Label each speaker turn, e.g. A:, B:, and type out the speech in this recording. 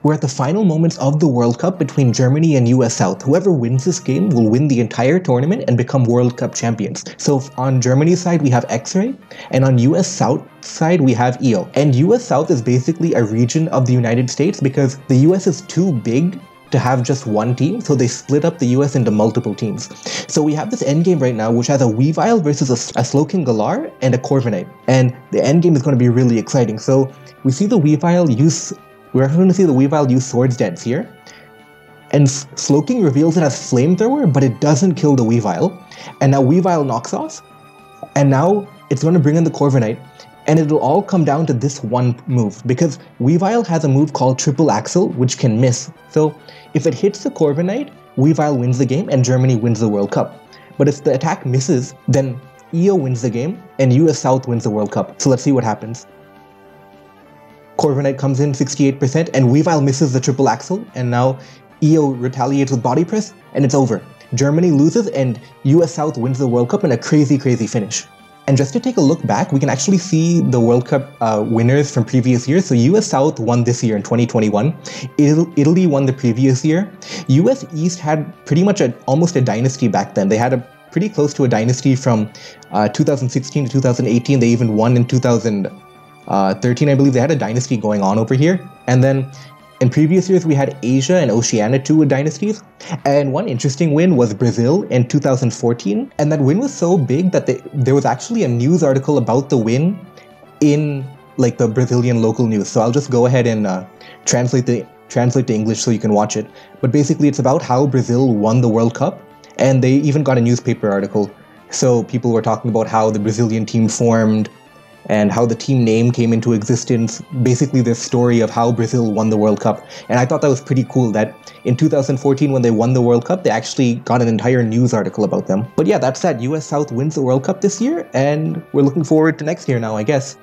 A: We're at the final moments of the World Cup between Germany and US South. Whoever wins this game will win the entire tournament and become World Cup champions. So on Germany's side, we have X-Ray, and on US South side, we have EO. And US South is basically a region of the United States because the US is too big to have just one team, so they split up the US into multiple teams. So we have this endgame right now, which has a Weavile versus a Smogon Galar and a Corviknight. And the endgame is going to be really exciting. So we see the Weavile use... We're going to see the Weavile use Swords Dance here. And Slowking reveals it as Flamethrower, but it doesn't kill the Weavile. And now Weavile knocks off. And now it's going to bring in the Corviknight. And it'll all come down to this one move. Because Weavile has a move called Triple Axle, which can miss. So if it hits the Corviknight, Weavile wins the game and Germany wins the World Cup. But if the attack misses, then EO wins the game and US South wins the World Cup. So let's see what happens. Corviknight comes in 68% and Weavile misses the Triple Axle, and now EO retaliates with Body Press and it's over. Germany loses and US South wins the World Cup in a crazy finish. And just to take a look back, we can actually see the World Cup winners from previous years. So US South won this year in 2021. Italy won the previous year. US East had pretty much almost a dynasty back then. They had pretty close to a dynasty from 2016 to 2018. They even won in 2013, I believe. They had a dynasty going on over here. And then in previous years, we had Asia and Oceania too with dynasties. And one interesting win was Brazil in 2014. And that win was so big that there was actually a news article about the win in like the Brazilian local news. So I'll just go ahead and translate to English so you can watch it. But basically, it's about how Brazil won the World Cup. And they even got a newspaper article. So people were talking about how the Brazilian team formed and how the team name came into existence, basically the story of how Brazil won the World Cup. And I thought that was pretty cool that in 2014 when they won the World Cup, they actually got an entire news article about them. But yeah, that's that. US South wins the World Cup this year, and we're looking forward to next year now, I guess.